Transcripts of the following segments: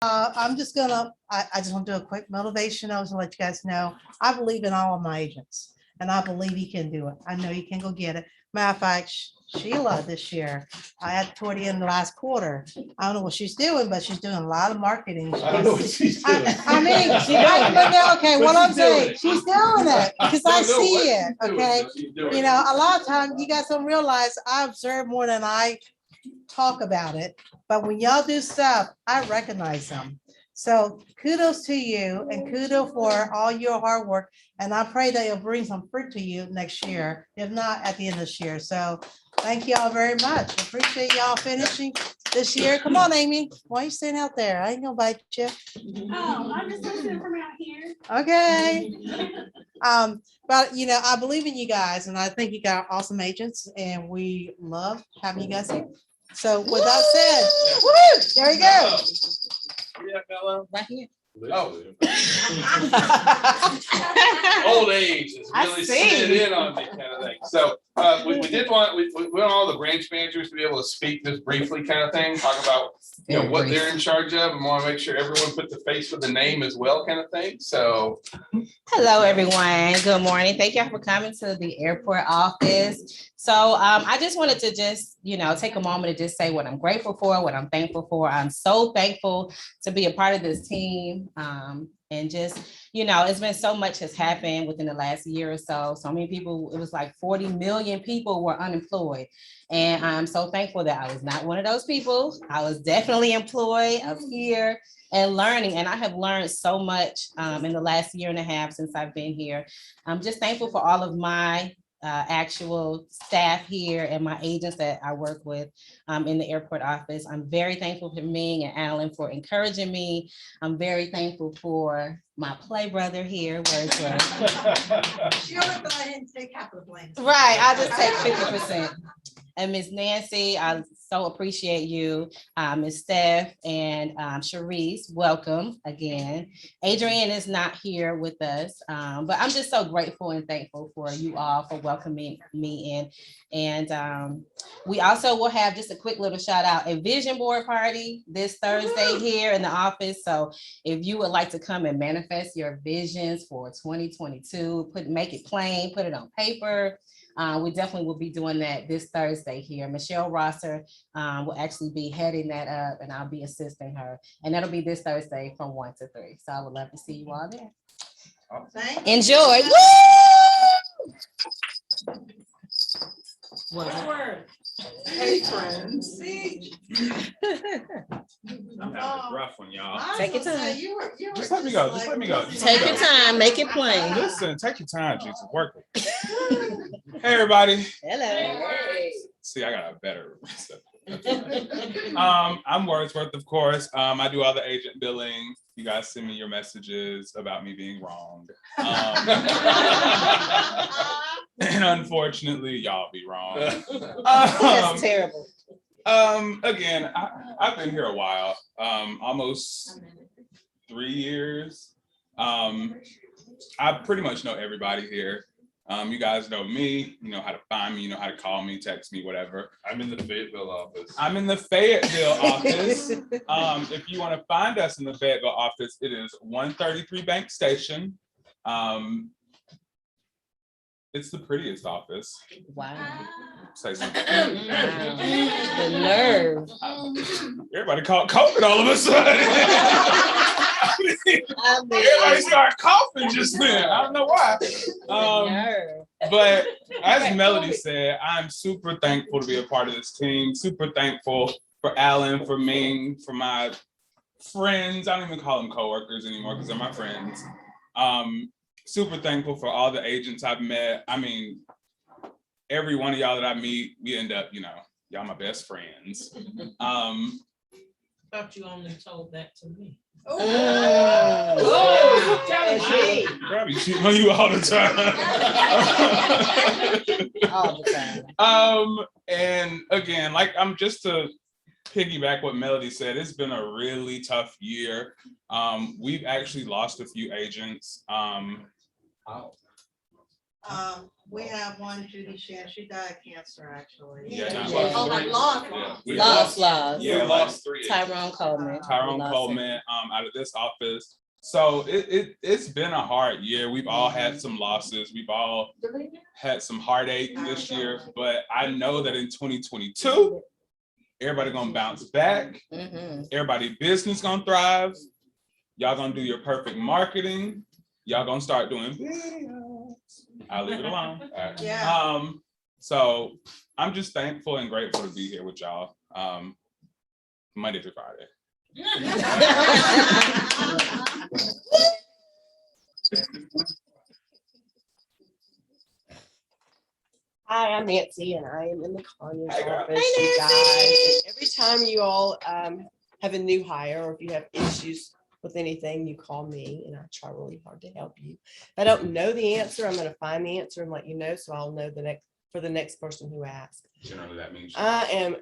I'm just gonna, I just want to do a quick motivation. I was gonna let you guys know, I believe in all of my agents and I believe you can do it. I know you can go get it. Matter of fact, Sheila this year, I had toward the end of the last quarter. I don't know what she's doing, but she's doing a lot of marketing. I don't know what she's doing. I mean, okay, what I'm saying, she's doing it because I see it, okay? You know, a lot of times you guys don't realize I observe more than I talk about it, but when y'all do stuff, I recognize them. So kudos to you and kudos for all your hard work. And I pray that it'll bring some fruit to you next year, if not at the end of this year. So thank y'all very much. Appreciate y'all finishing this year. Come on, Amy. Why are you sitting out there? I ain't gonna bite you. Oh, I'm just listening from out here. Okay. But you know, I believe in you guys and I think you got awesome agents and we love having you guys here. So with that said, woo, there you go. Yeah, Bella. Right here. Oh. Old age is really sitting in on me kind of thing. So we did want, we want all the branch managers to be able to speak just briefly kind of thing, talk about, you know, what they're in charge of and want to make sure everyone put the face with the name as well kind of thing. So. Hello, everyone. Good morning. Thank you for coming to the airport office. So I just wanted to just, you know, take a moment to just say what I'm grateful for, what I'm thankful for. I'm so thankful to be a part of this team. And just, you know, it's been so much has happened within the last year or so. So many people, it was like 40 million people were unemployed. And I'm so thankful that I was not one of those people. I was definitely employed. I was here and learning. And I have learned so much in the last year and a half since I've been here. I'm just thankful for all of my actual staff here and my agents that I work with in the airport office. I'm very thankful for Ming and Alan for encouraging me. I'm very thankful for my play brother here, Wordsworth. She'll go ahead and take half of the blame. Right, I'll just take 50%. And Miss Nancy, I so appreciate you. Miss Steph and Sharice, welcome again. Adrienne is not here with us, but I'm just so grateful and thankful for you all for welcoming me in. And we also will have just a quick little shout out, a vision board party this Thursday here in the office. So if you would like to come and manifest your visions for 2022, make it plain, put it on paper. We definitely will be doing that this Thursday here. Michelle Rosser will actually be heading that up and I'll be assisting her. And that'll be this Thursday from 1 to 3. So I would love to see you all there. Enjoy. Word. Hey, friends. I'm having a rough one, y'all. Take your time. Just let me go. Just let me go. Take your time. Make it plain. Listen, take your time, Jesus. Work it. Hey, everybody. Hello. See, I got a better stuff. I'm Wordsworth, of course. I do all the agent billing. You guys send me your messages about me being wrong. And unfortunately, y'all be wrong. That's terrible. Again, I've been here a while, almost 3 years. I pretty much know everybody here. You guys know me, you know how to find me, you know how to call me, text me, whatever. I'm in the Fayetteville office. I'm in the Fayetteville office. If you want to find us in the Fayetteville office, it is 133 Bank Station. It's the prettiest office. Wow. Say something. Wow. The nerve. Everybody caught COVID all of a sudden. Everybody started coughing just then. I don't know why. But as Melody said, I'm super thankful to be a part of this team. Super thankful for Alan, for Ming, for my friends. I don't even call them coworkers anymore because they're my friends. Super thankful for all the agents I've met. I mean, every one of y'all that I meet, we end up, you know, y'all my best friends. Thought you only told that to me. Oh, Probably cheating on you all the time. all the time. And again, like I'm just to piggyback what Melody said, it's been a really tough year. We've actually lost a few agents. We have one, Judy Shan, she died of cancer, actually. Yeah, not Yeah. lost Oh, like three. lost. Yeah, we Lost. we lost three. Tyrone Coleman. Tyrone Lost Coleman, out of this office. So it's been a hard year. We've all had some losses. We've all had some heartache this year, but I know that in 2022, everybody gonna bounce back. Mhm. Everybody business gonna thrive. Y'all gonna do your perfect marketing. Y'all gonna start doing videos. I'll leave it alone. Yeah. So I'm just thankful and grateful to be here with y'all. Monday through Friday. Hi, I'm Nancy and I am in the Conyers Hi, girl. office, you guys. And every time you all have a new hire or if you have issues with anything, you call me and I try really hard to help you. If I don't know the answer, I'm gonna find the answer and let you know, so I'll know for the next person who asks. Generally, that means. I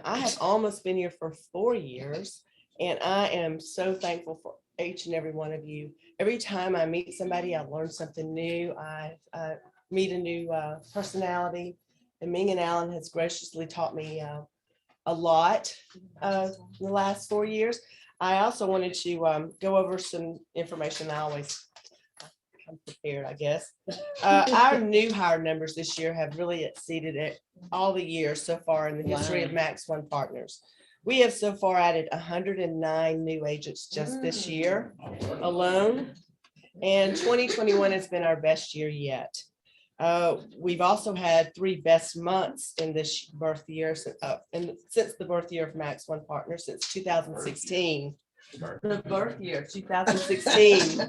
have almost been here for 4 years and I am so thankful for each and every one of you. Every time I meet somebody, I learn something new. I meet a new personality, and Ming and Alan has graciously taught me a lot in the last 4 years. I also wanted to go over some information. I always come prepared, I guess. Our new hire numbers this year have really exceeded it all the years so far in the history of Max One Partners. We have so far added 109 new agents just this year alone, and 2021 has been our best year yet. We've also had 3 best months in this birth year, since the birth year of Max One Partner, since 2016. The birth year, 2016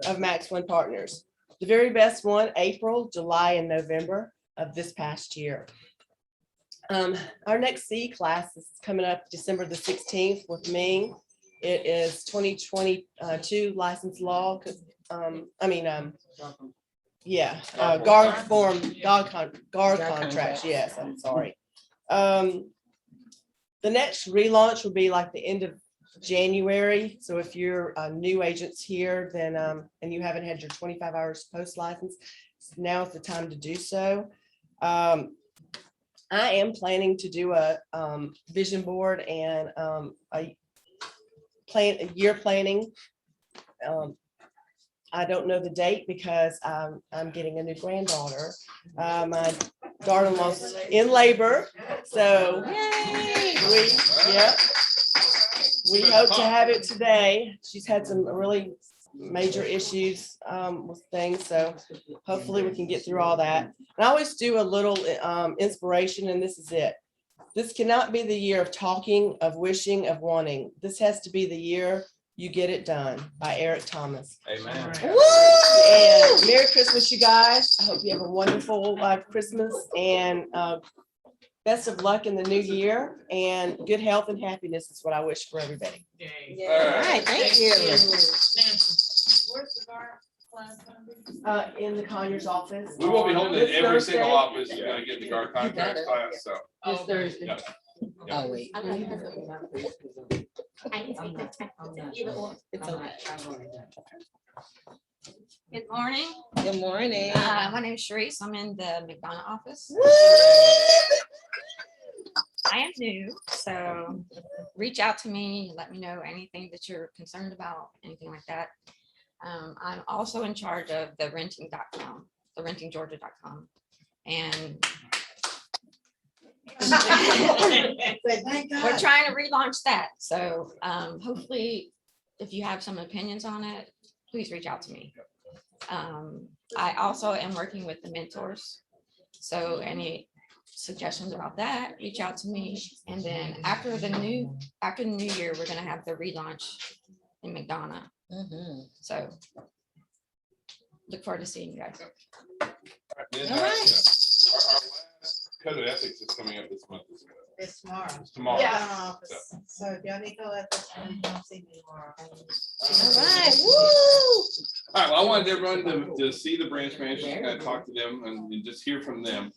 of Max One Partners. The very best one, April, July, and November of this past year. Our next C class is coming up December the 16th with Ming. It is 2022 licensed law, guard contracts, yes, I'm sorry. The next relaunch will be like the end of January. So if you're new agents here, then and you haven't had your 25 hours post license, now is the time to do so. I am planning to do a vision board and a year planning. I don't know the date because I'm getting a new granddaughter. My daughter-in-law's in labor, so we hope to have it today. She's had some really major issues with things, so hopefully we can get through all that. And I always do a little inspiration, and this is it. This cannot be the year of talking, of wishing, of wanting. This has to be the year you get it done, by Eric Thomas. Amen. And Merry Christmas, you guys. I hope you have a wonderful Christmas and best of luck in the new year, and good health and happiness is what I wish for everybody. All right. Thank you. Where's the bar class gonna be? In the Conyers office. We will be holding it This in every Thursday. single office. You're gonna get the guard contracts class, so. This Thursday. Yeah. Oh, wait. It's okay. Good morning. Good morning. My name is Sharice. I'm in the McDonough office. I am new, so reach out to me, let me know anything that you're concerned about, anything like that. I'm also in charge of the renting.com, the rentinggeorgia.com. And we're trying to relaunch that. So hopefully, if you have some opinions on it, please reach out to me. I also am working with the mentors. So any suggestions about that, reach out to me. And then after the new year, we're gonna have the relaunch in McDonough. So look forward to seeing you guys. All right. Code of ethics is coming up this month. It's tomorrow. It's tomorrow. Yeah. So if y'all need to let this one, come see me tomorrow. All right. Woo! All right, well, I wanted everyone to see the branch managers, kind of talk to them and just hear from them.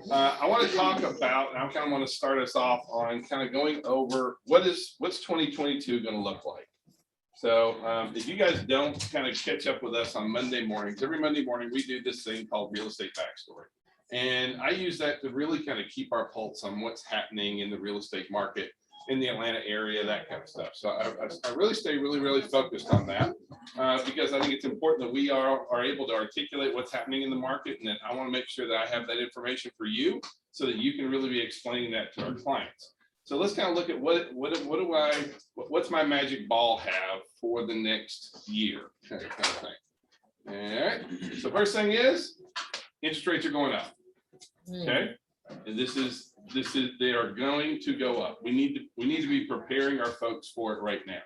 I want to talk about, and I kind of want to start us off on kind of going over what's 2022 going to look like. So if you guys don't kind of catch up with us on Monday mornings, every Monday morning, we do this thing called Real Estate Backstory. And I use that to really kind of keep our pulse on what's happening in the real estate market in the Atlanta area, that kind of stuff. So I really stay really focused on that because I think it's important that we are able to articulate what's happening in the market. And then I want to make sure that I have that information for you so that you can really be explaining that to our clients. So let's kind of look at what's my magic ball have for the next year kind of thing. All right. So first thing is interest rates are going up. Okay. And this is they are going to go up. We need to be preparing our folks for it right now.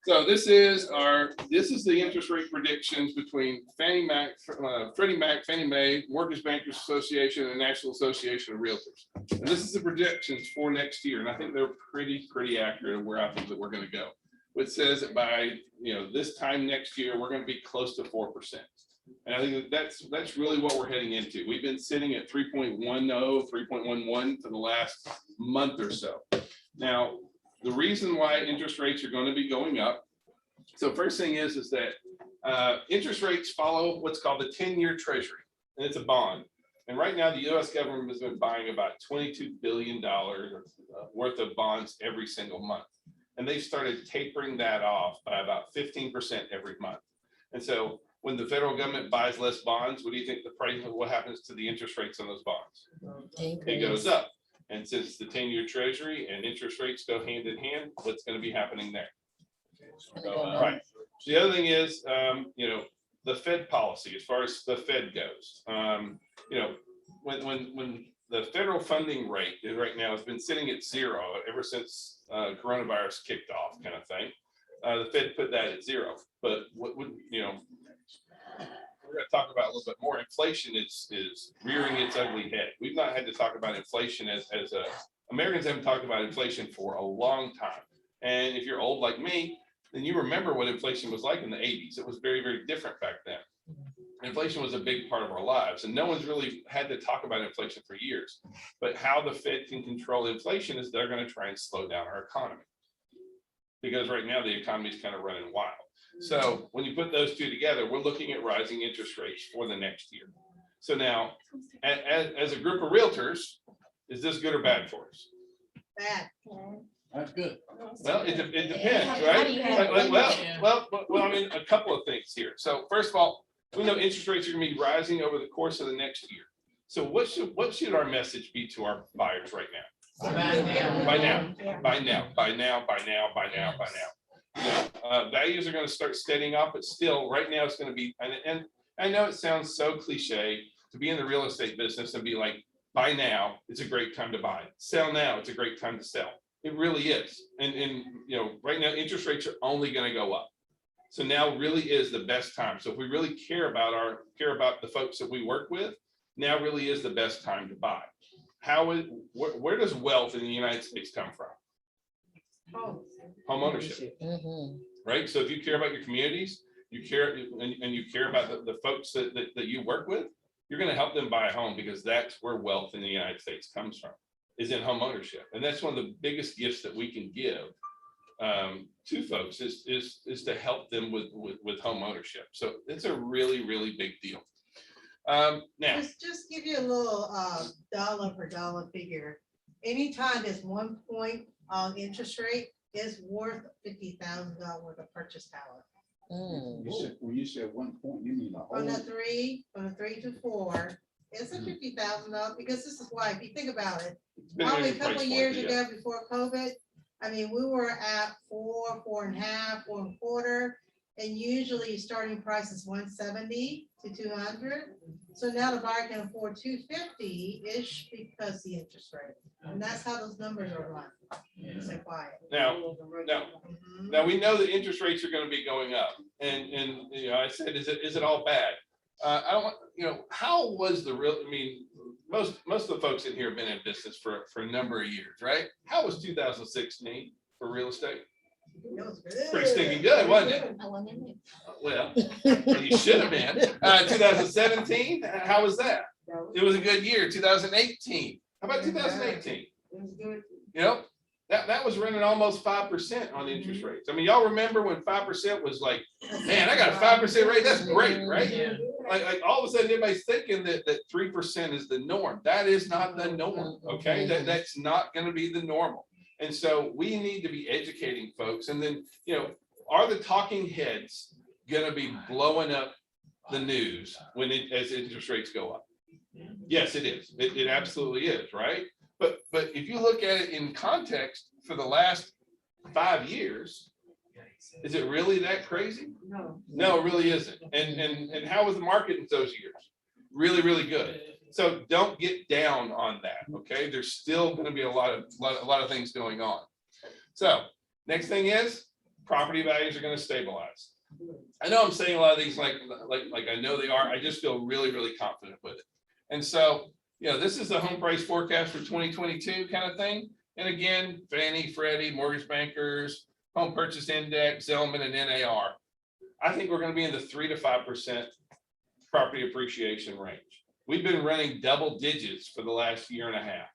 So this is the interest rate predictions between Fannie Mac, Freddie Mac, Fannie Mae, Mortgage Bankers Association, and National Association of Realtors. And this is the predictions for next year, and I think they're pretty accurate of where I think that we're going to go. It says that by this time next year we're going to be close to 4%, and I think that's really what we're heading into. We've been sitting at 3.10, 3.11 for the last month or so. Now, the reason why interest rates are going to be going up. So first thing is that interest rates follow what's called the 10-year treasury, and it's a bond. And right now the US government has been buying about $22 billion worth of bonds every single month. And they've started tapering that off by about 15% every month. And so when the federal government buys less bonds, what do you think the price of what happens to the interest rates on those bonds? It goes up. And since the 10-year treasury and interest rates go hand in hand, what's going to be happening there? So, right. So the other thing is, the Fed policy, as far as the Fed goes, when the federal funding rate right now has been sitting at 0 ever since coronavirus kicked off, kind of thing. The Fed put that at 0. But what would we're going to talk about a little bit more. Inflation is rearing its ugly head. We've not had to talk about inflation Americans haven't talked about inflation for a long time. And if you're old like me, then you remember what inflation was like in the 80s. It was very different back then. Inflation was a big part of our lives, and no one's really had to talk about inflation for years. But how the Fed can control inflation is they're going to try and slow down our economy, because right now the economy is kind of running wild. So when you put those two together, we're looking at rising interest rates for the next year. So now, as a group of realtors, is this good or bad for us? Bad. That's good. Well, it depends, right? Well, I mean, a couple of things here. So first of all, we know interest rates are going to be rising over the course of the next year. So what should our message be to our buyers right now? By now. Values are going to start steadying up, but still right now it's going to be, and I know it sounds so cliche to be in the real estate business and be like, buy now, it's a great time to buy. Sell now, it's a great time to sell. It really is. And right now interest rates are only going to go up. So now really is the best time. So if we really care about the folks that we work with, now really is the best time to buy. Where does wealth in the United States come from? Home ownership, right? So if you care about your communities, you care about the folks that you work with, you're going to help them buy a home, because that's where wealth in the United States comes from, is in home ownership. And that's one of the biggest gifts that we can give to folks is to help them with home ownership. So it's a really big deal. Now, Just give you a little dollar per dollar figure. Anytime there's 1 point on interest rate, is worth $50,000 worth of purchase power. When you said 1 point, you mean the whole? From the three to 4, it's a $50,000, because this is why, if you think about it, probably a couple of years ago before COVID, I mean, we were at 4, 4.5, 4.25, and usually starting price is 170 to 200. So now the buyer can afford 250-ish because the interest rate, and that's how those numbers are run. So quiet. Now we know that interest rates are going to be going up, and I said, is it all bad? I don't want, how was the real? I mean, most of the folks in here have been in business for a number of years, right? How was 2016 for real estate? It was good. Pretty stinking good, wasn't it? Well, you should have been. 2017, how was that? It was a good year. 2018. How about 2018? It was good. That was running almost 5% on interest rates. I mean, y'all remember when 5% was like, man, I got a 5% rate, that's great, right? Like all of a sudden, everybody's thinking that 3% is the norm. That is not the norm, okay? That's not gonna be the normal. And so we need to be educating folks. And then, are the talking heads gonna be blowing up the news as interest rates go up? Yes, it is. It absolutely is, right? But if you look at it in context for the last 5 years, is it really that crazy? No, it really isn't. And how was the market in those years? Really, really good. So don't get down on that. Okay, there's still going to be a lot of things going on. So next thing is property values are going to stabilize. I know I'm saying a lot of these like I know they are. I just feel really, really confident with it. And so, this is the home price forecast for 2022 kind of thing. And again, Fannie, Freddie, mortgage bankers, home purchase index, Zelman, and NAR. I think we're going to be in the 3 to 5% property appreciation range. We've been running double digits for the last year and a half.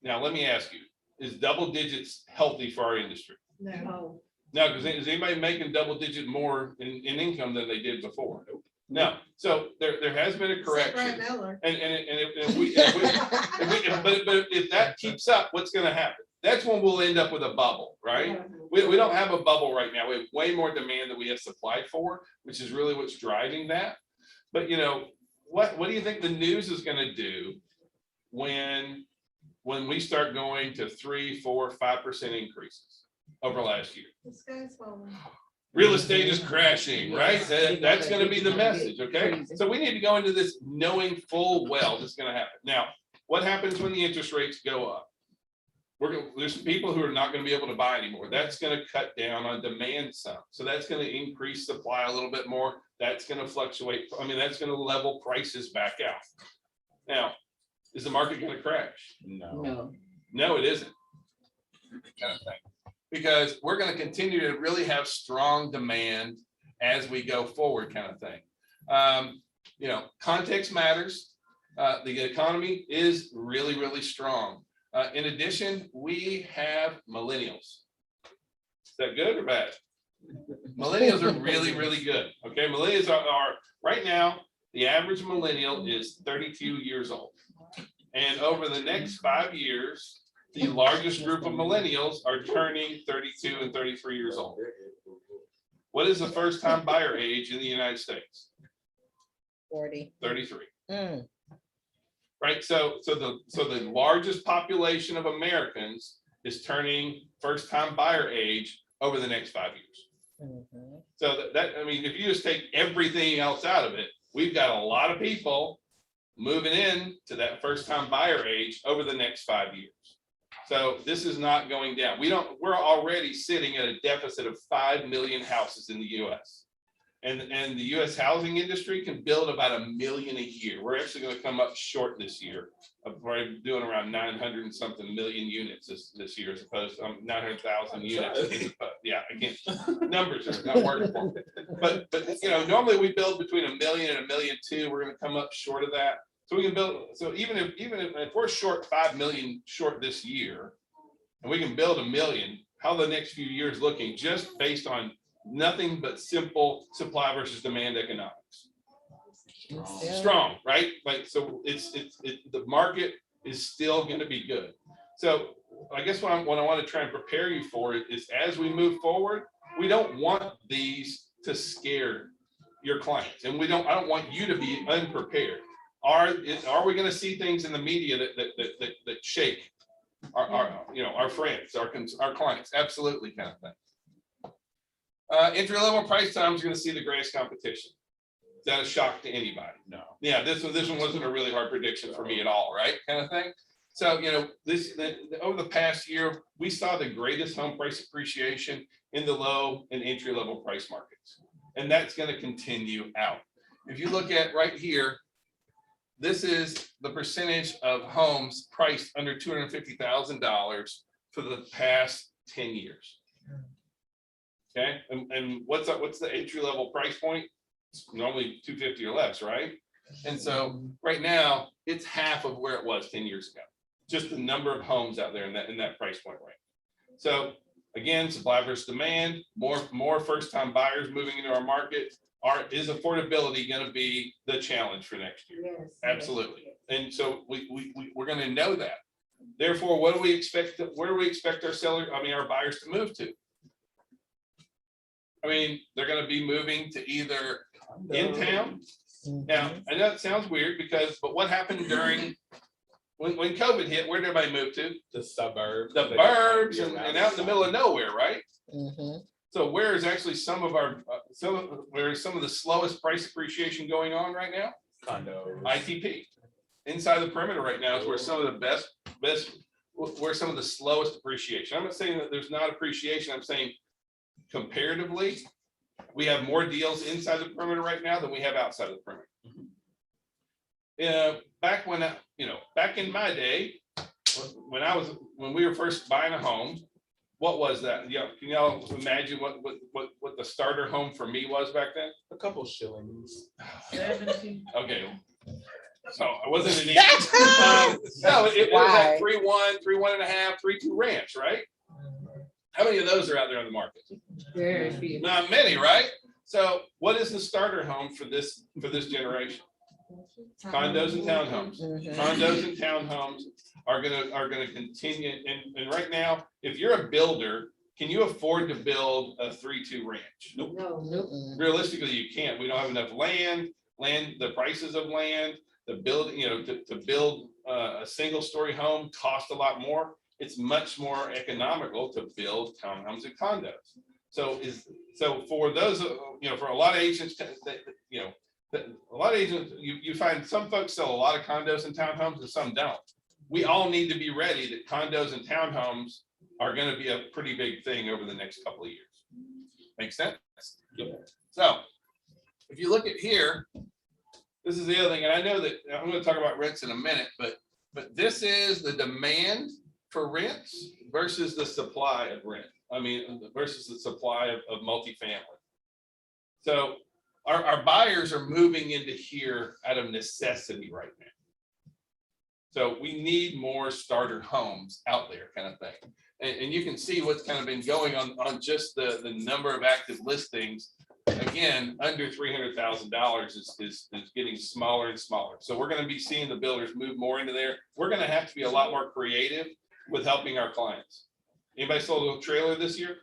Now, let me ask you, is double digits healthy for our industry? No. No, because is anybody making double digit more in income than they did before? No. So there has been a correction. And if that keeps up, what's going to happen? That's when we'll end up with a bubble, right? We don't have a bubble right now. We have way more demand than we have supply for, which is really what's driving that. But what do you think the news is going to do when we start going to 3, 4, 5% increases over last year? The sky's falling. Real estate is crashing, right? That's going to be the message, okay? So we need to go into this knowing full well this is going to happen. Now, what happens when the interest rates go up? There's people who are not going to be able to buy anymore. That's going to cut down on demand some. So that's going to increase supply a little bit more. That's going to fluctuate. I mean, that's going to level prices back out. Now, is the market going to crash? No, it isn't. Kind of thing. Because we're going to continue to really have strong demand as we go forward, kind of thing. Context matters. The economy is really, really strong. In addition, we have millennials. Is that good or bad? Millennials are really, really good. Okay, millennials are right now, the average millennial is 32 years old. And over the next 5 years, the largest group of millennials are turning 32 and 33 years old. What is the first time buyer age in the United States? 40. 33. Right. So the largest population of Americans is turning first time buyer age over the next 5 years. So I mean, if you just take everything else out of it, we've got a lot of people moving in to that first time buyer age over the next 5 years. So this is not going down. We're already sitting at a deficit of 5 million houses in the US. And the US housing industry can build about 1 million a year. We're actually going to come up short this year. We're doing around 900 and something million units this year, as opposed to 900,000 units. Yeah, again, numbers are not working for me. But normally we build between 1 million and 1.2 million. We're going to come up short of that. So we can build. So even if we're short 5 million short this year, and we can build 1 million, how the next few years looking just based on nothing but simple supply versus demand economics. Strong, right? Like, so the market is still going to be good. So I guess what I want to try and prepare you for is as we move forward, we don't want these to scare your clients, and I don't want you to be unprepared. Are we going to see things in the media that shake our friends, our clients? Absolutely, kind of thing. Entry level price times are going to see the greatest competition. Is that a shock to anybody? No. Yeah, this one wasn't a really hard prediction for me at all, right? Kind of thing. So over the past year, we saw the greatest home price appreciation in the low and entry level price markets, and that's going to continue out. If you look at right here, this is the percentage of homes priced under $250,000 for the past 10 years. Okay, and what's the entry level price point? It's normally 250 or less, right? And so right now it's half of where it was 10 years ago. Just the number of homes out there in that price point range. So again, supply versus demand, more first-time buyers moving into our market. Is affordability going to be the challenge for next year? Yes. Absolutely. And so we're going to know that. Therefore, what do we expect? Where do we expect our buyers to move to? I mean, they're going to be moving to either in town. Now, I know it sounds weird but what happened during when COVID hit? Where did everybody move to? The suburbs. The burbs and out in the middle of nowhere, right? Mhm. So where is actually some of the slowest price appreciation going on right now? Condos. ITP. Inside the perimeter right now is where some of the best, where some of the slowest appreciation. I'm not saying that there's not appreciation. I'm saying comparatively, we have more deals inside the perimeter right now than we have outside of the perimeter. Back in my day, when we were first buying a home, what was that? Yeah, can y'all imagine what the starter home for me was back then? A couple shillings. 70. Okay. So I wasn't an idiot. No, it was at 3.1, 3.1.5, 3.2 ranch, right? How many of those are out there on the market? Very few. Not many, right? So what is the starter home for this generation? Condos and townhomes. Condos and townhomes are gonna continue. And right now, if you're a builder, can you afford to build a 3.2 ranch? Nope. No. Realistically, you can't. We don't have enough land, the prices of land, the building, to build a single story home costs a lot more. It's much more economical to build townhomes and condos. So for those, for a lot of agents, you find some folks sell a lot of condos and townhomes and some don't. We all need to be ready that condos and townhomes are going to be a pretty big thing over the next couple of years. Make sense? Yep. So if you look at here, this is the other thing, and I know that I'm going to talk about rents in a minute, but this is the demand for rents versus the supply of rent. I mean, versus the supply of multifamily. So our buyers are moving into here out of necessity right now. So we need more starter homes out there, kind of thing. And you can see what's kind of been going on just the number of active listings. Again, under $300,000 is getting smaller and smaller. So we're going to be seeing the builders move more into there. We're going to have to be a lot more creative with helping our clients. Anybody sold a trailer this year?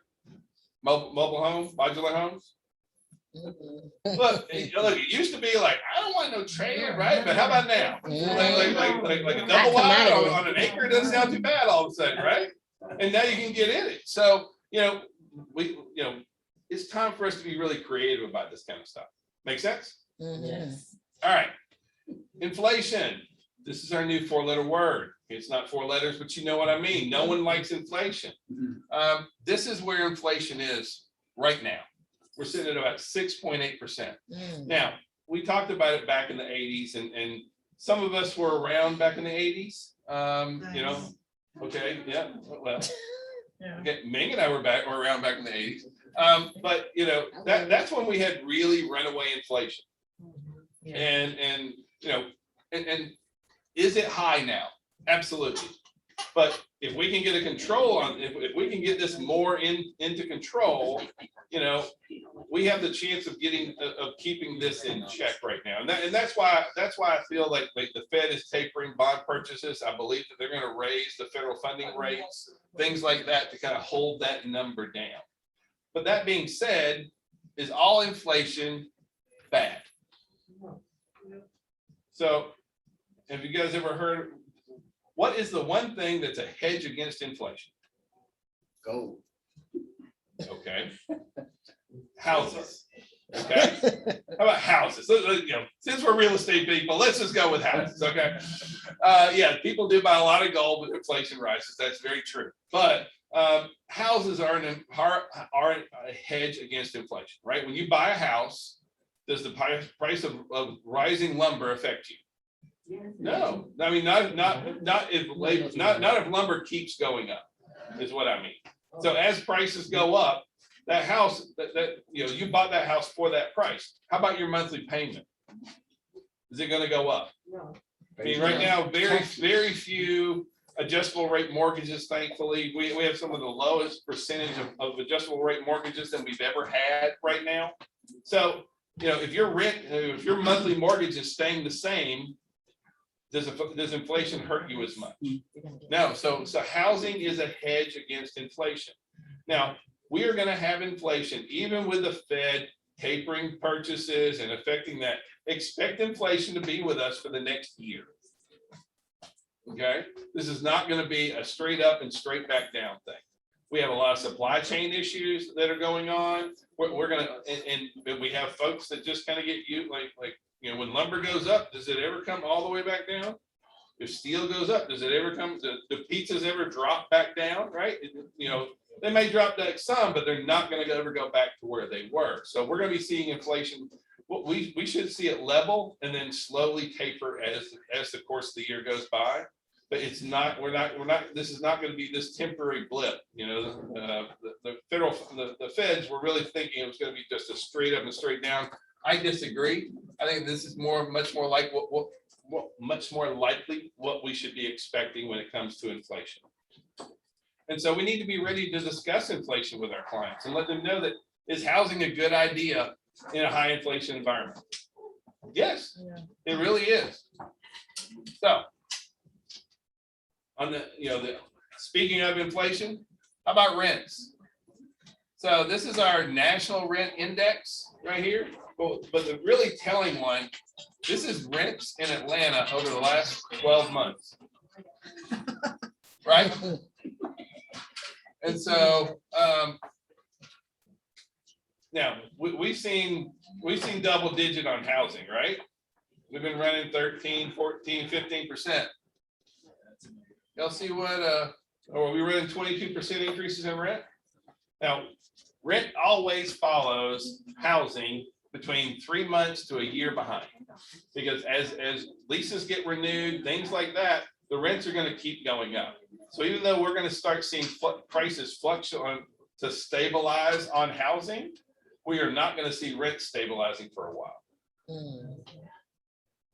Mobile home, modular homes? Look, it used to be like, I don't want no trailer, right? But how about now? Like a double wide on an acre doesn't sound too bad all of a sudden, right? And now you can get in it. So, it's time for us to be really creative about this kind of stuff. Make sense? Yes. All right. Inflation. This is our new 4-letter word. It's not 4 letters, but you know what I mean. No one likes inflation. This is where inflation is right now. We're sitting at about 6.8%. Now, we talked about it back in the 80s, and some of us were around back in the 80s. Okay, yeah, well, okay, Ming and I were around back in the 80s. But that's when we had really runaway inflation. And is it high now? Absolutely. But if we can get a control on, if we can get this more into control, we have the chance of keeping this in check right now. And that's why I feel like the Fed is tapering bond purchases. I believe that they're going to raise the federal funding rates, things like that, to kind of hold that number down. But that being said, is all inflation bad? So have you guys ever heard, what is the one thing that's a hedge against inflation? Gold. Okay. Houses. Okay. How about houses? Since we're real estate people, let's just go with houses. Okay. Yeah, people do buy a lot of gold when inflation rises. That's very true. But houses are a hedge against inflation, right? When you buy a house, does the price of rising lumber affect you? No, I mean, not if lumber keeps going up, is what I mean. So as prices go up, that house that you bought that house for that price. How about your monthly payment? Is it going to go up? No. I mean, right now, very few adjustable rate mortgages, thankfully, we have some of the lowest percentage of adjustable rate mortgages than we've ever had right now. So, if your monthly mortgage is staying the same, does inflation hurt you as much? No. So housing is a hedge against inflation. Now, we are going to have inflation, even with the Fed tapering purchases and affecting that. Expect inflation to be with us for the next year. Okay, this is not going to be a straight up and straight back down thing. We have a lot of supply chain issues that are going on. We're gonna, and we have folks that just kind of get like when lumber goes up, does it ever come all the way back down? If steel goes up, does it ever come? Do pizzas ever drop back down? Right? They may drop back some, but they're not going to ever go back to where they were. So we're going to be seeing inflation. We should see it level and then slowly taper as the course of the year goes by. But it's not, this is not going to be this temporary blip. The feds were really thinking it was going to be just a straight up and straight down. I disagree. I think this is much more like much more likely what we should be expecting when it comes to inflation. And so we need to be ready to discuss inflation with our clients and let them know that, is housing a good idea in a high inflation environment? Yes, it really is. So on speaking of inflation, how about rents? So this is our national rent index right here. But the really telling one, this is rents in Atlanta over the last 12 months. Right? And so now we've seen double digit on housing, right? We've been running 13, 14, 15%. Y'all see what or we running 22% increases in rent? Now, rent always follows housing between 3 months to a year behind, because as leases get renewed, things like that, the rents are going to keep going up. So even though we're going to start seeing prices fluctuate to stabilize on housing, we are not going to see rent stabilizing for a while.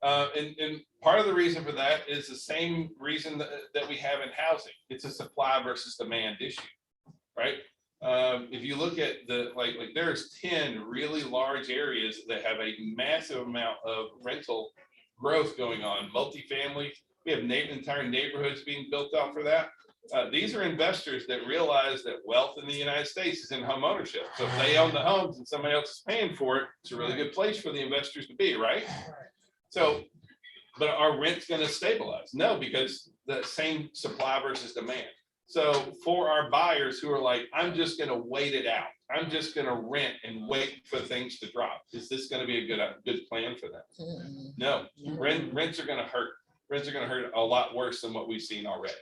And part of the reason for that is the same reason that we have in housing. It's a supply versus demand issue, right? If you look at there's 10 really large areas that have a massive amount of rental growth going on. Multifamily, we have entire neighborhoods being built out for that. These are investors that realize that wealth in the United States is in home ownership. So if they own the homes and somebody else is paying for it, it's a really good place for the investors to be, right? So, but are rents going to stabilize? No, because the same supply versus demand. So for our buyers who are like, I'm just going to wait it out, I'm just going to rent and wait for things to drop, is this going to be a good plan for them? No, rents are going to hurt. Rents are going to hurt a lot worse than what we've seen already.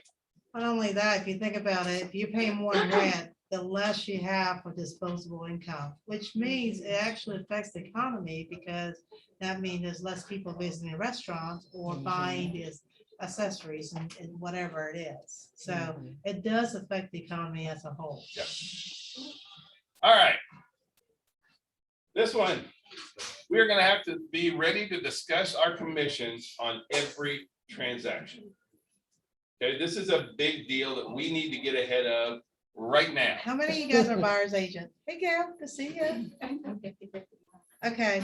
Not only that, if you think about it, if you pay more in rent, the less you have for disposable income, which means it actually affects the economy, because that means there's less people visiting restaurants or buying these accessories and whatever it is. So it does affect the economy as a whole. Yep. All right. This one, we're going to have to be ready to discuss our commissions on every transaction. Okay, this is a big deal that we need to get ahead of right now. How many of you guys are buyer's agent? Hey, Gail, good to see you. Okay,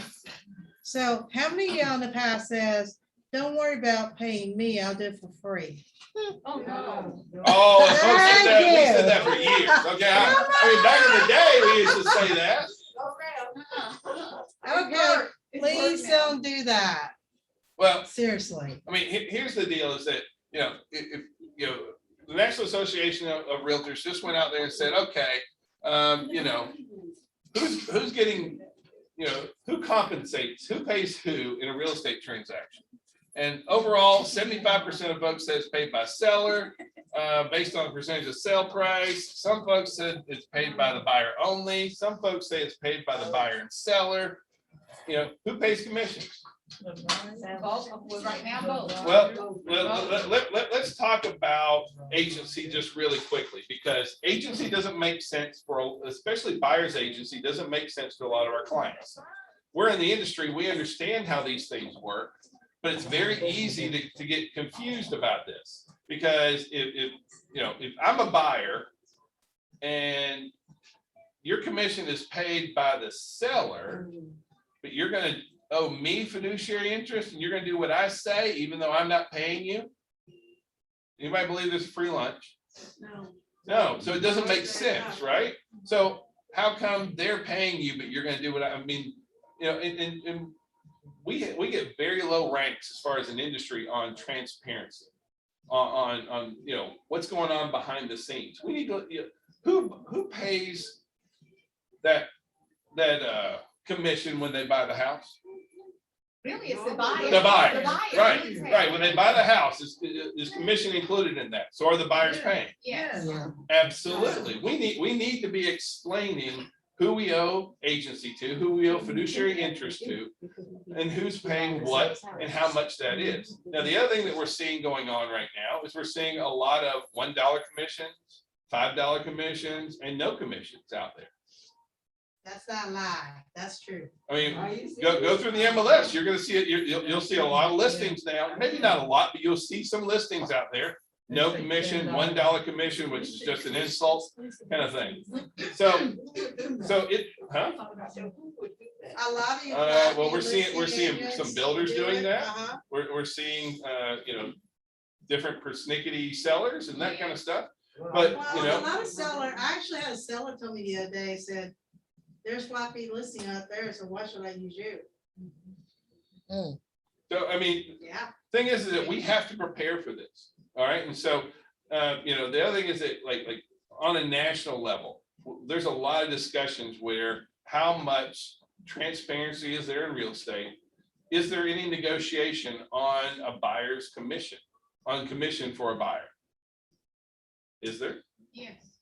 so how many of y'all in the past says, don't worry about paying me, I'll do it for free? Oh, no. Oh, we said that for years. Okay, I mean, back in the day, we used to say that. Okay, please don't do that. Well, Seriously. I mean, here's the deal: is that if the National Association of Realtors just went out there and said, okay, who's getting, who compensates, who pays who in a real estate transaction? And overall, 75% of folks say it's paid by seller, based on the percentage of sale price. Some folks said it's paid by the buyer only. Some folks say it's paid by the buyer and seller. Who pays commissions? Right now, both. Well, let's talk about agency just really quickly, because agency doesn't make sense especially buyer's agency doesn't make sense to a lot of our clients. We're in the industry, we understand how these things work, but it's very easy to get confused about this. Because if you know, if I'm a buyer and your commission is paid by the seller, but you're gonna owe me fiduciary interest and you're gonna do what I say, even though I'm not paying you. Anybody believe there's a free lunch? No, so it doesn't make sense, right? So how come they're paying you, but you're gonna do what I mean, you know, and we get very low ranks as far as an industry on transparency. On you know, what's going on behind the scenes. We need to, you know, who pays that commission when they buy the house? Really, it's the buyer. The buyer, The buyer. right. When they buy the house, is commission included in that? So are the buyers paying? Yes. Absolutely. We need to be explaining who we owe agency to, who we owe fiduciary interest to, and who's paying what and how much that is. Now, the other thing that we're seeing going on right now is we're seeing a lot of $1 commissions, $5 commissions, and no commissions out there. That's not a lie. That's true. I mean, go through the MLS. You're gonna see it. You'll see a lot of listings now. Maybe not a lot, but you'll see some listings out there. No commission, $1 commission, which is just an insult kind of thing. So it, huh? A lot of you. Well, we're seeing some builders doing that. Uh-huh. We're seeing, you know, different persnickety sellers and that kind of stuff. But, you Well, a know, lot of seller, I actually had a seller tell me the other day, said, there's sloppy listing out there, so why should I use you? so, I mean, Yeah. thing is that we have to prepare for this. All right. And so, you know, the other thing is that like on a national level, there's a lot of discussions where how much transparency is there in real estate? Is there any negotiation on a buyer's commission, on commission for a buyer? Is there? Yes.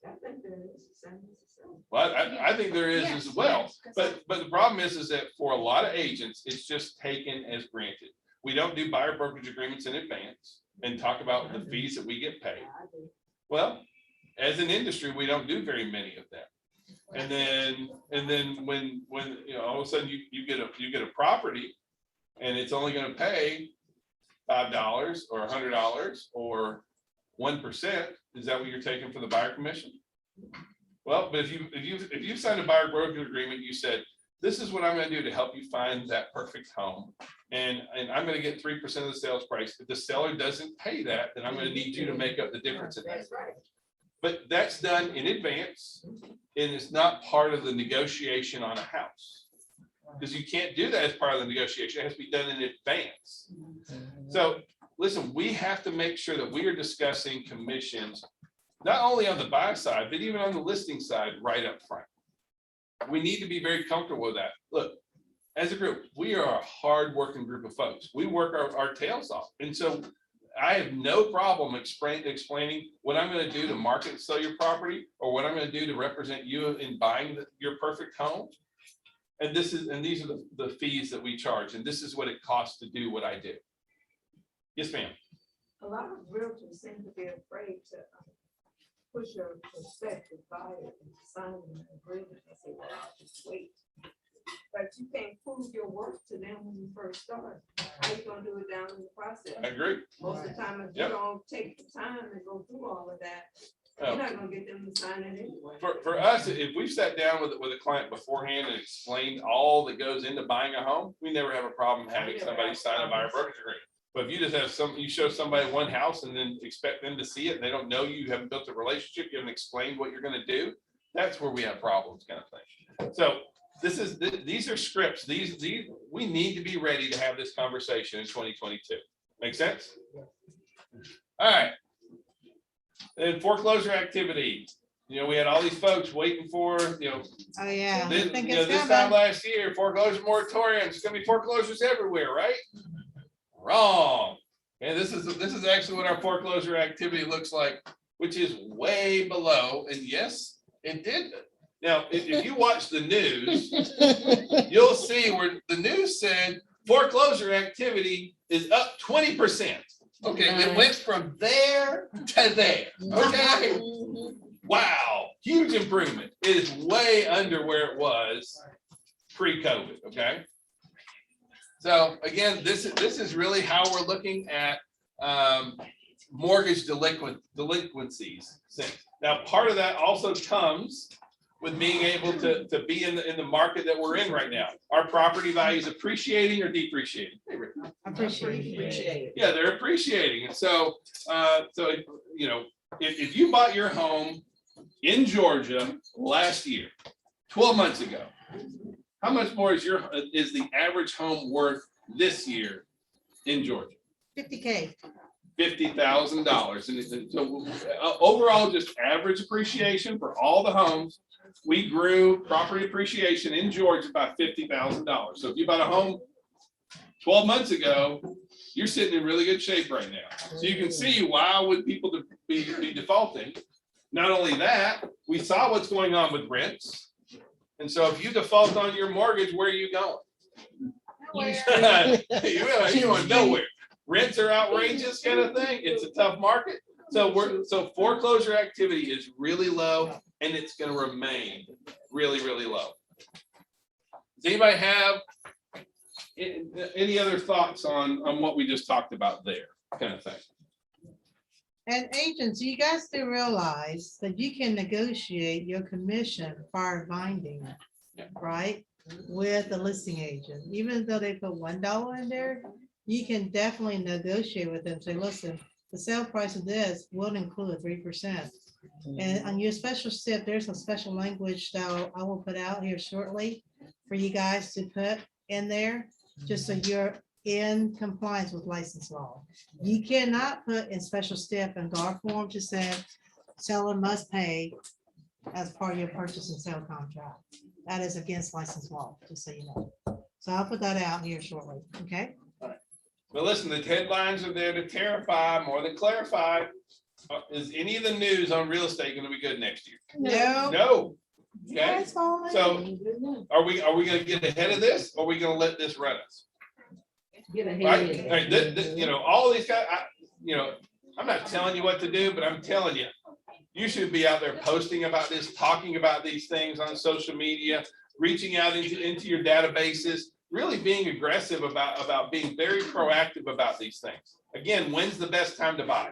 Well, I think there is as well. But the problem is that for a lot of agents, it's just taken as granted. We don't do buyer brokerage agreements in advance and talk about the fees that we get paid. Well, as an industry, we don't do very many of them. And then when you know, all of a sudden you get a property and it's only going to pay $5 or $100 or 1%, is that what you're taking for the buyer commission? Well, but if you signed a buyer broker agreement, you said, this is what I'm going to do to help you find that perfect home. And I'm going to get 3% of the sales price. If the seller doesn't pay that, then I'm going to need you to make up the difference in that. But that's done in advance, and it's not part of the negotiation on a house. Because you can't do that as part of the negotiation. It has to be done in advance. So listen, we have to make sure that we are discussing commissions, not only on the buy side, but even on the listing side right up front. We need to be very comfortable with that. Look, as a group, we are a hard-working group of folks. We work our tails off. And so I have no problem explaining what I'm going to do to market and sell your property, or what I'm going to do to represent you in buying your perfect home. And these are the fees that we charge, and this is what it costs to do what I do. Yes, ma'am. A lot of realtors seem to be afraid to push a prospective buyer and sign an agreement. I say, well, I'll just wait. But you can't prove your worth to them when you first start. How you gonna do it down in the process? I agree. Most of the time, if you don't take the time and go through all of that, you're not gonna get them to sign it anyway. For us, if we've sat down with a client beforehand and explained all that goes into buying a home, we never have a problem having somebody sign a buyer brokerage agreement. But if you just have you show somebody one house and then expect them to see it, and they don't know you haven't built a relationship, you haven't explained what you're gonna do, that's where we have problems, kind of thing. So these are scripts. These we need to be ready to have this conversation in 2022. Make sense? All right. And foreclosure activity. You know, we had all these folks waiting for, you know, Oh, yeah. I this, think you know, it's this time coming. last year, foreclosure moratoriums. It's gonna be foreclosures everywhere, right? Wrong. And this is actually what our foreclosure activity looks like, which is way below. And yes, it did. Now, if you watch the news, you'll see where the news said foreclosure activity is up 20%. Okay, it went from there to there. Okay. Wow, huge improvement. It is way under where it was pre-COVID. Okay. So again, this is really how we're looking at mortgage delinquencies. Now, part of that also comes with being able to be in the market that we're in right now. Our property values appreciating or depreciating? Appreciate. Yeah, they're appreciating. And so, you know, if you bought your home in Georgia last year, 12 months ago, how much more is the average home worth this year in Georgia? $50K. $50,000. And so overall, just average appreciation for all the homes. We grew property appreciation in Georgia by $50,000. So if you bought a home 12 months ago, you're sitting in really good shape right now. So you can see why would people be defaulting. Not only that, we saw what's going on with rents. And so if you default on your mortgage, where are you going? You going nowhere. Rents are outrageous kind of thing. It's a tough market. So foreclosure activity is really low and it's going to remain really, really low. Does anybody have any other thoughts on what we just talked about there kind of thing? And agents, you guys do realize that you can negotiate your commission far binding, right? With the listing agent, even though they put $1 in there, you can definitely negotiate with them. Say, listen, the sale price of this will include 3%. And on your special step, there's some special language that I will put out here shortly for you guys to put in there, just so you're in compliance with license law. You cannot put in special step and GAR form to say seller must pay as part of your purchase and sale contract. That is against license law, just so you know. So I'll put that out here shortly, okay? But listen, the headlines are there to terrify more than clarify. Is any of the news on real estate going to be good next year? No. No. Okay. That's fine. So are we going to get ahead of this, or are we going to let this run us? Right? You know, all these guys, I'm not telling you what to do, but I'm telling you, you should be out there posting about this, talking about these things on social media, reaching out into your databases, really being aggressive about being very proactive about these things. Again, when's the best time to buy?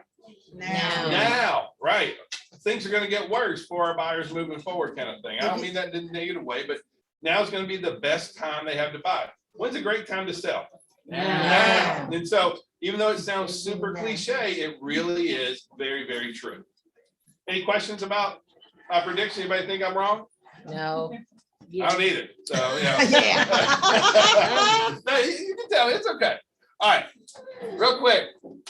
Now, right? Things are going to get worse for our buyers moving forward, kind of thing. I don't mean that in a negative way, but now is going to be the best time they have to buy. When's a great time to sell? Now. And so, even though it sounds super cliche, it really is very, very true. Any questions about my prediction? Anybody think I'm wrong? No. I don't either. So, yeah. Yeah. No, you can tell. It's okay. All right. Real quick.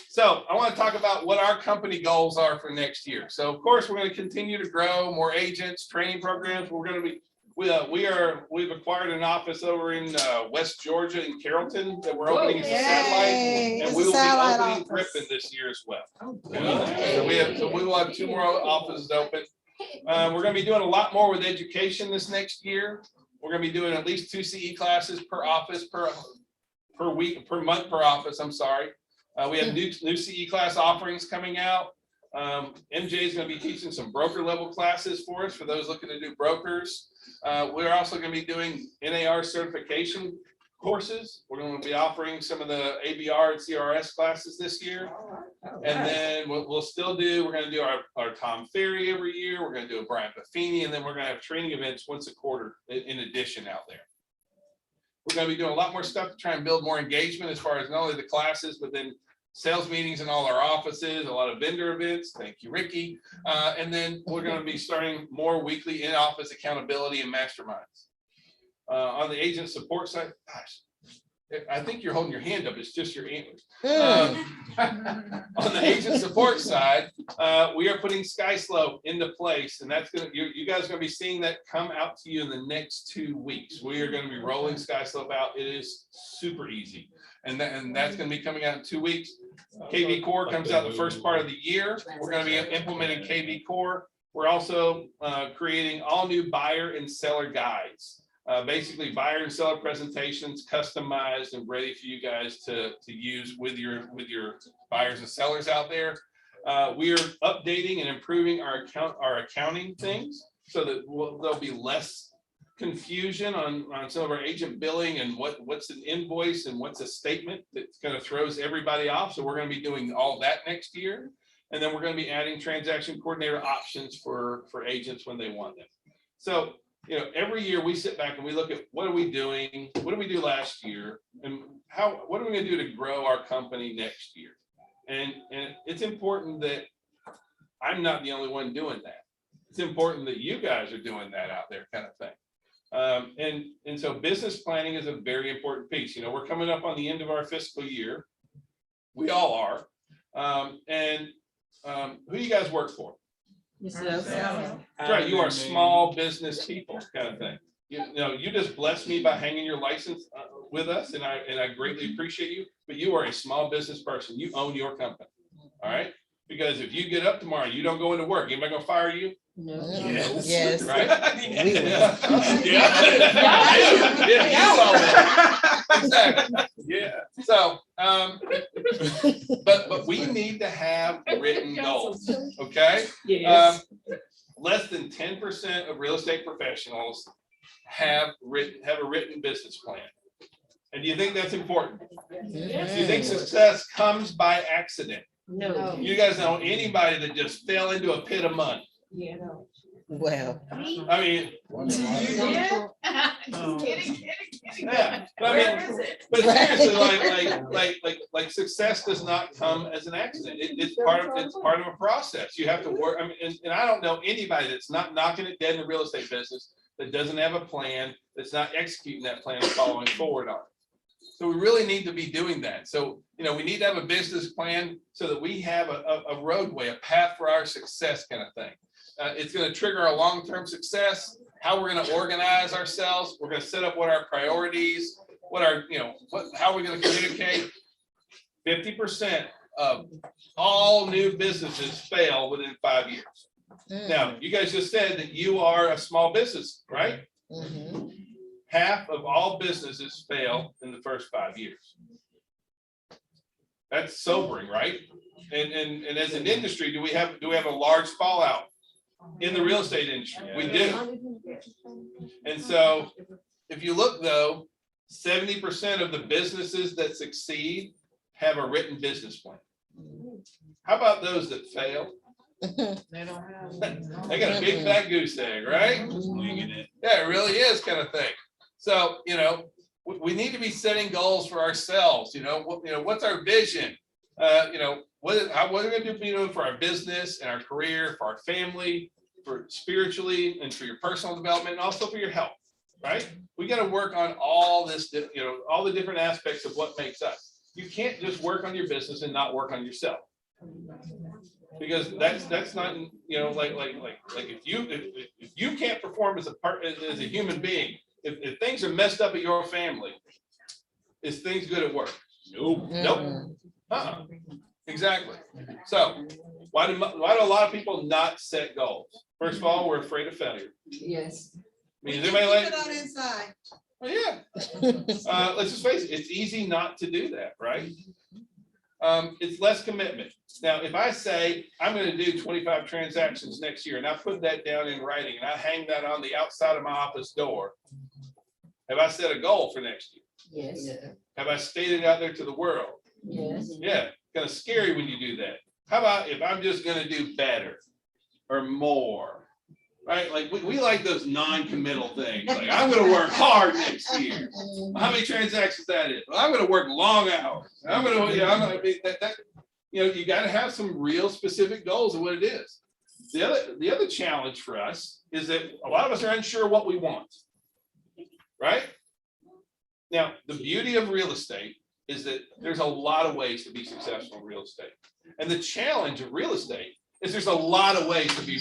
So I want to talk about what our company goals are for next year. So of course, we're going to continue to grow more agents, training programs. We're going to be, we've acquired an office over in West Georgia in Carrollton that we're opening as a satellite, and we will be opening Griffin this year as well. So we will have 2 more offices open. We're going to be doing a lot more with education this next year. We're going to be doing at least 2 CE classes per office per month per office. I'm sorry. We have new CE class offerings coming out. MJ is going to be teaching some broker level classes for us for those looking to do brokers. We're also going to be doing NAR certification courses. We're going to be offering some of the ABR and CRS classes this year. And then we're going to do our Tom Ferry every year. We're going to do a Brian Buffini, and then we're going to have training events once a quarter in addition out there. We're going to be doing a lot more stuff to try and build more engagement as far as not only the classes, but then sales meetings in all our offices, a lot of vendor events. Thank you, Ricky. And then we're going to be starting more weekly in-office accountability and masterminds. On the agent support side, gosh, I think you're holding your hand up. It's just your antlers. On the agent support side, we are putting SkySlope into place, and that's going to, you guys are going to be seeing that come out to you in the next 2 weeks. We are going to be rolling SkySlope out. It is super easy, and that's going to be coming out in 2 weeks. KV Core comes out the first part of the year. We're going to be implementing KV Core. We're also creating all new buyer and seller guides. Basically buyer and seller presentations customized and ready for you guys to use with your buyers and sellers out there. We are updating and improving our accounting things so that there'll be less confusion on some of our agent billing and what's an invoice and what's a statement that kind of throws everybody off. So we're going to be doing all that next year. And then we're going to be adding transaction coordinator options for agents when they want them. So, every year we sit back and we look at what are we doing? What did we do last year? And what are we going to do to grow our company next year? And it's important that I'm not the only one doing that. It's important that you guys are doing that out there, kind of thing. And so business planning is a very important piece. We're coming up on the end of our fiscal year. We all are. Who do you guys work for? That's right. You are small business people, kind of thing. You just blessed me by hanging your license with us, and I greatly appreciate you. But you are a small business person. You own your company. All right. Because if you get up tomorrow, you don't go into work, anybody gonna fire you? No. Yes. Right? Exactly. Yeah. So, but we need to have written goals, okay? Yes. Less than 10% of real estate professionals have a written business plan. And do you think that's important? Do you think success comes by accident? No. You guys know anybody that just fell into a pit of money? Yeah, no. Well. I mean, Yeah. Oh. Kidding. yeah, but but seriously, like success does not come as an accident. It's part of a process. You have to work. I mean, and I don't know anybody that's not knocking it dead in the real estate business that doesn't have a plan, that's not executing that plan and following forward on it. So we really need to be doing that. So, we need to have a business plan so that we have a roadway, a path for our success, kind of thing. It's going to trigger our long-term success, how we're going to organize ourselves. We're going to set up what our priorities, how we're going to communicate. 50% of all new businesses fail within 5 years. Now, you guys just said that you are a small business, right? Mhm. Half of all businesses fail in the first 5 years. That's sobering, right? And as an industry, do we have a large fallout in the real estate industry? We do. And so if you look though, 70% of the businesses that succeed have a written business plan. How about those that fail? They don't have. They got a big fat goose egg, right? Yeah, it really is, kind of thing. So, we need to be setting goals for ourselves. What's our vision? What are we going to do, for our business and our career, for our family, for spiritually and for your personal development, and also for your health, right? We got to work on all this, all the different aspects of what makes us. You can't just work on your business and not work on yourself. Because that's not, if you can't perform as a human being, if things are messed up at your family, is things good at work? Nope. Exactly. So why do a lot of people not set goals? First of all, we're afraid of failure. Yes. I mean, is anybody like? Put it on inside. Oh, yeah. Let's just face it, it's easy not to do that, right? It's less commitment. Now, if I say I'm going to do 25 transactions next year and I put that down in writing and I hang that on the outside of my office door, have I set a goal for next year? Yes. Have I stated it out there to the world? Yes. Yeah, kind of scary when you do that. How about if I'm just going to do better or more? Right? Like we like those non-committal things. Like I'm going to work hard next year. How many transactions that is? Well, I'm going to work long hours. I'm going to, you got to have some real specific goals of what it is. The other challenge for us is that a lot of us are unsure what we want. Right? Now, the beauty of real estate is that there's a lot of ways to be successful in real estate. And the challenge of real estate is there's a lot of ways to be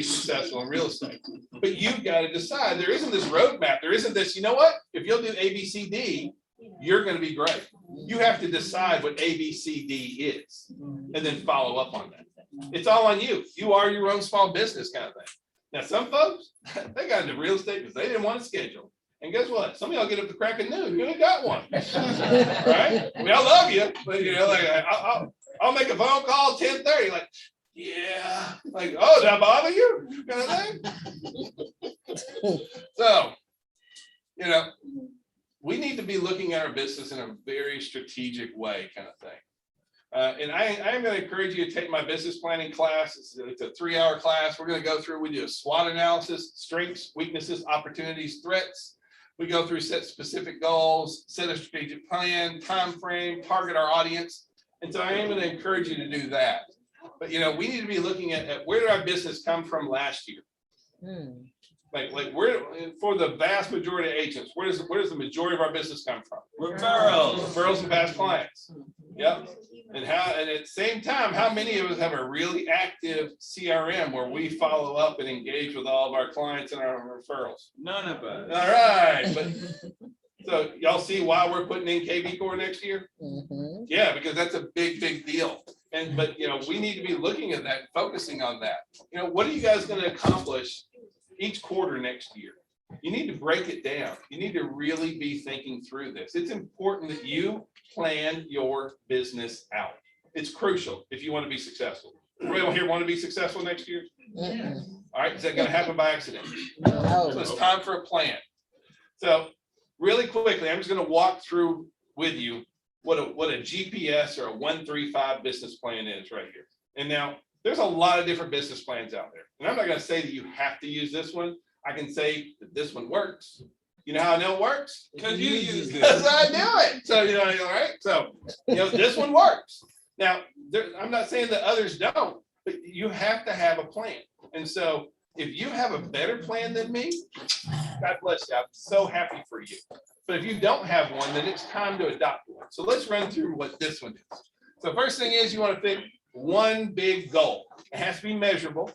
successful in real estate. But you've got to decide. There isn't this roadmap. There isn't this, if you'll do A, B, C, D, you're going to be great. You have to decide what A, B, C, D is and then follow up on that. It's all on you. You are your own small business kind of thing. Now, some folks, they got into real estate because they didn't want a schedule. And guess what? Some of y'all get up to crack of noon. You ain't got one. Right? I mean, I love you, but I'll make a phone call 10:30. Like, yeah. Like, oh, did I bother you? Kind of thing. So you know, we need to be looking at our business in a very strategic way, kind of thing. And I am going to encourage you to take my business planning class. It's a 3-hour class. We're going to go through, we do a SWOT analysis, strengths, weaknesses, opportunities, threats. We go through set specific goals, set a strategic plan, time frame, target our audience. And so I am going to encourage you to do that. But, you know, we need to be looking at where did our business come from last year? Like where, for the vast majority of agents, where does the majority of our business come from? Referrals and past clients. Yep. And at the same time, how many of us have a really active CRM where we follow up and engage with all of our clients and our referrals? None of us. All right, but so y'all see why we're putting in KB Core next year? Yeah, because that's a big deal. But you know, we need to be looking at that, focusing on that. You know, what are you guys going to accomplish each quarter next year? You need to break it down. You need to really be thinking through this. It's important that you plan your business out. It's crucial if you want to be successful. Everyone here want to be successful next year? All right, is that going to happen by accident? So it's time for a plan. So really quickly, I'm just going to walk through with you what a GPS or a 1-3-5 business plan is right here. And now there's a lot of different business plans out there. And I'm not going to say that you have to use this one. I can say that this one works. You know how I know it works? Because you use Because this. I do it. So, you know, all right. So, you know, this one works. Now, I'm not saying that others don't, but you have to have a plan. And so if you have a better plan than me, God bless you. I'm so happy for you. But if you don't have one, then it's time to adopt one. So let's run through what this one is. So first thing is you want to pick one big goal. It has to be measurable.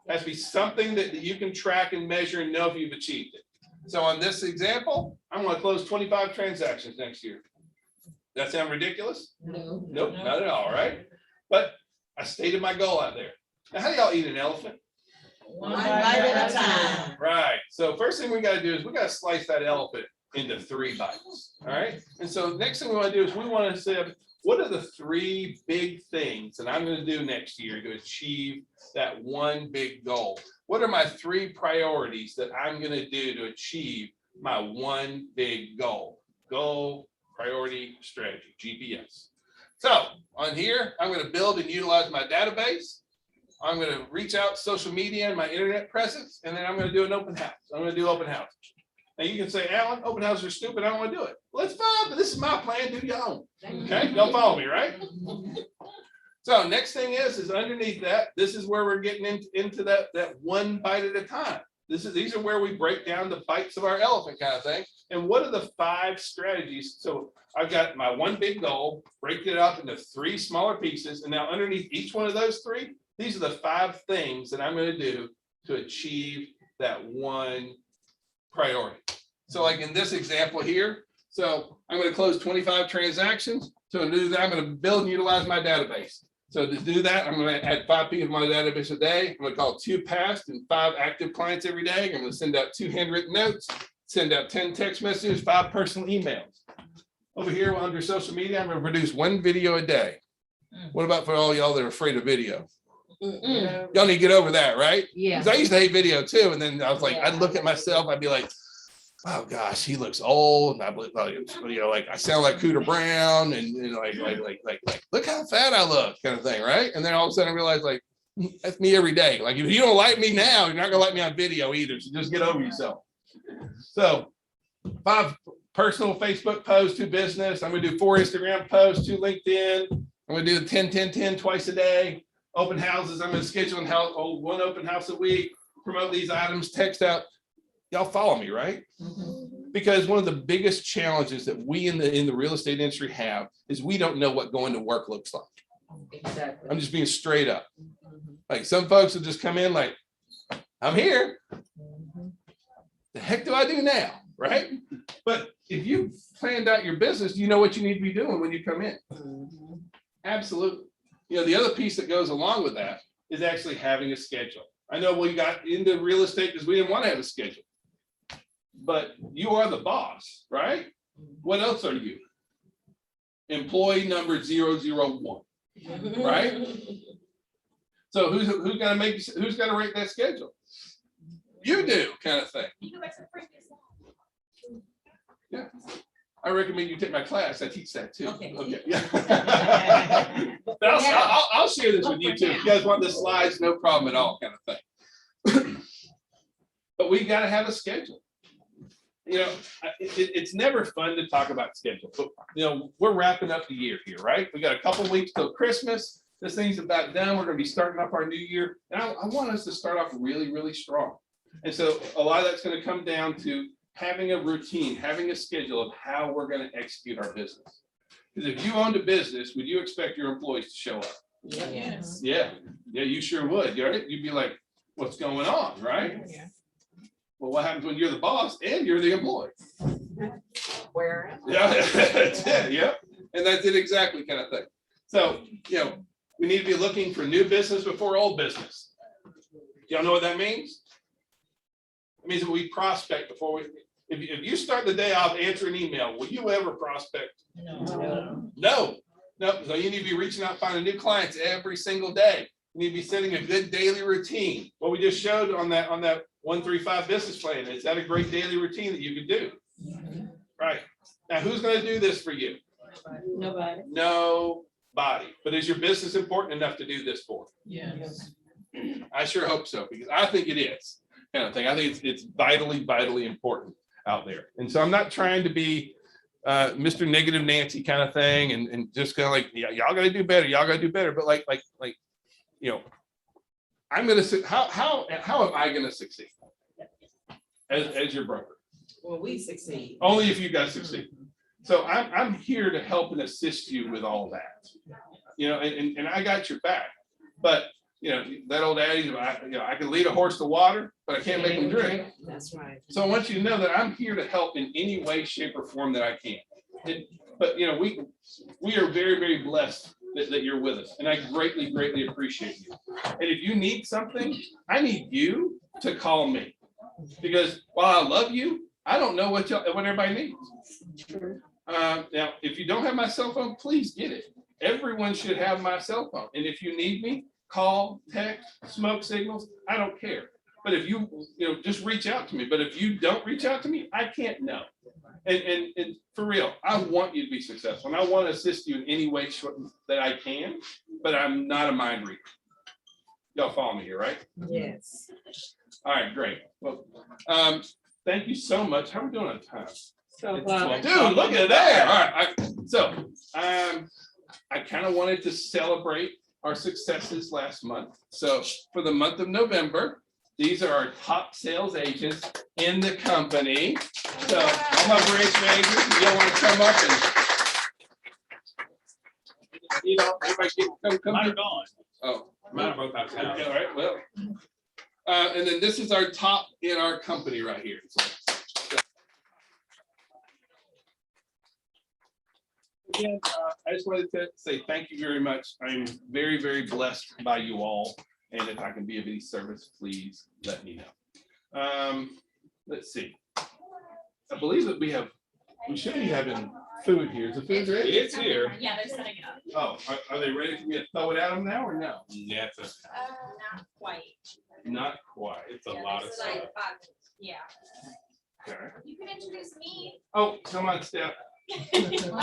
It has to be something that you can track and measure and know if you've achieved it. So on this example, I'm going to close 25 transactions next year. That sound ridiculous? No. Nope, not at all, right? But I stated my goal out there. Now, how do y'all eat an elephant? One bite at a time. Right. So first thing we got to do is we got to slice that elephant into 3 bites. All right. And so next thing we want to do is we want to say, what are the 3 big things that I'm going to do next year to achieve that one big goal? What are my 3 priorities that I'm going to do to achieve my one big goal? Goal, priority, strategy, GPS. So on here, I'm going to build and utilize my database. I'm going to reach out to social media and my internet presence, and then I'm going to do an open house. I'm going to do open houses. Now you can say, Alan, open houses are stupid. I don't want to do it. Well, that's fine, but this is my plan. Do your own. Okay, y'all follow me, right? So next thing is underneath that, this is where we're getting into that one bite at a time. These are where we break down the bites of our elephant kind of thing. And what are the 5 strategies? So I've got my one big goal, break it up into 3 smaller pieces. And now underneath each one of those 3, these are the 5 things that I'm going to do to achieve that one priority. So like in this example here, so I'm going to close 25 transactions. So to do that, I'm going to build and utilize my database. So to do that, I'm going to add 5 people to my database a day. I'm going to call 2 past and 5 active clients every day. I'm going to send out 2 handwritten notes, send out 10 text messages, 5 personal emails. Over here under social media, I'm going to produce 1 video a day. What about for all y'all that are afraid of video? Y'all need to get over that, right? Yeah. Because I used to hate video too. And then I was like, I'd look at myself, I'd be like, oh gosh, he looks old. And I was like, you know, like I sound like Cooter Brown and you know, like, look how fat I look, kind of thing, right? And then all of a sudden I realized like, that's me every day. Like if you don't like me now, you're not gonna like me on video either. So just get over yourself. So 5 personal Facebook posts, 2 business. I'm gonna do 4 Instagram posts, 2 LinkedIn. I'm gonna do the 10 twice a day. Open houses. I'm gonna schedule 1 open house a week. Promote these items. Text out. Y'all follow me, right? Because one of the biggest challenges that we in the real estate industry have is we don't know what going to work looks like. Exactly. I'm just being straight up. Like some folks will just come in like, I'm here. The heck do I do now? Right? But if you planned out your business, you know what you need to be doing when you come in. Absolutely. You know, the other piece that goes along with that is actually having a schedule. I know we got into real estate because we didn't want to have a schedule. But you are the boss, right? What else are you? Employee number 001, right? So who's gonna rate that schedule? You do, kind of thing. I recommend you take my class. I teach that too. Okay. Yeah. But I'll share this with you too. If you guys want the slides, no problem at all, kind of thing. But we got to have a schedule. You know, it's never fun to talk about schedule, but you know, we're wrapping up the year here, right? We got a couple weeks till Christmas. This thing's about done. We're going to be starting up our new year. And I want us to start off really, really strong. And so a lot of that's going to come down to having a routine, having a schedule of how we're going to execute our business. Because if you owned a business, would you expect your employees to show up? Yes. Yeah, you sure would, right? You'd be like, what's going on, right? Yeah. Well, what happens when you're the boss and you're the employee? Where? Yeah, that's it, yeah. And that's it exactly, kind of thing. So, you know, we need to be looking for new business before old business. Y'all know what that means? It means that we prospect before we, if you start the day off answering email, will you ever prospect? No. So you need to be reaching out, finding new clients every single day. You need to be setting a good daily routine. What we just showed on that 135 business plan, is that a great daily routine that you could do? Right. Now, who's going to do this for you? Nobody. Nobody. But is your business important enough to do this for? Yes. I sure hope so, because I think it is, kind of thing. I think it's vitally, vitally important out there. And so I'm not trying to be Mr. Negative Nancy kind of thing, and just kind of like, yeah, y'all got to do better. Y'all got to do better. But like, you know, I'm going to, how am I going to succeed as your broker? Well, we succeed. Only if you guys succeed. So I'm here to help and assist you with all that, you know, and I got your back. But you know, that old adage, I can lead a horse to water, but I can't make him drink. That's right. So I want you to know that I'm here to help in any way, shape, or form that I can. But you know, we are very, very blessed that you're with us, and I greatly, greatly appreciate you. And if you need something, I need you to call me, because while I love you, I don't know what everybody needs. Now, if you don't have my cell phone, please get it. Everyone should have my cell phone, and if you need me, call, text, smoke signals, I don't care. But if you just reach out to me. But if you don't reach out to me, I can't know. And for real, I want you to be successful, and I want to assist you in any way that I can, but I'm not a mind reader. Y'all follow me here, right? Yes. All right, great. Well, thank you so much. How are we doing on time? So, Dude, look at there. All right. So I kind of wanted to celebrate our successes last month. So for the month of November, these are our top sales agents in the company. So all my branch managers, you want to come up and everybody come. Mine are gone. Oh, Mine are both out of town. okay, all right. Well, and then this is our top in our company right here. So, again, I just wanted to say thank you very much. I'm very, very blessed by you all. And if I can be of any service, please let me know. Let's see. I believe that we should be having food here. Is the food ready? It's here. Yeah, they're setting it up. Oh, are they ready for me to throw it at them now or no? Yeah, it's Not quite. Not quite. a lot of stuff. Yeah. Okay. You can introduce me. Oh, come on, Steph. Introduce me. All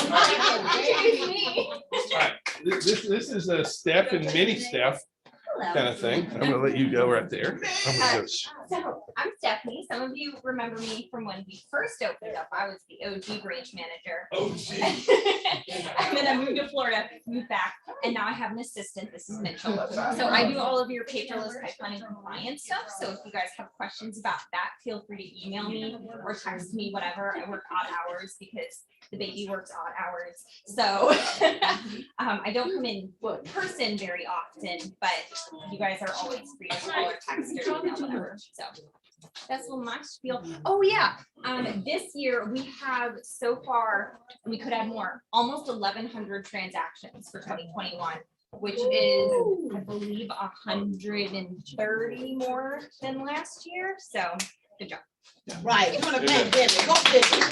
right. This is a Steph and mini Steph kind of thing. I'm gonna let you go right there. I'm gonna go. So I'm Stephanie. Some of you remember me from when we first opened up. I was the OG branch manager. Oh, gee. And then I moved to Florida, moved back, and now I have an assistant. This is Mitchell. So I do all of your paperless pipeline and compliance stuff. So if you guys have questions about that, feel free to email me or text me, whatever. I work odd hours because the baby works odd hours. So I don't come in person very often, but you guys are always free to call or text or email, whatever. So that's a little my spiel. Oh yeah, this year we have so far, we could have more, almost 1,100 transactions for 2021, which is, I believe, 130 more than last year. So good job. Right. It's gonna pandemic. Go figure.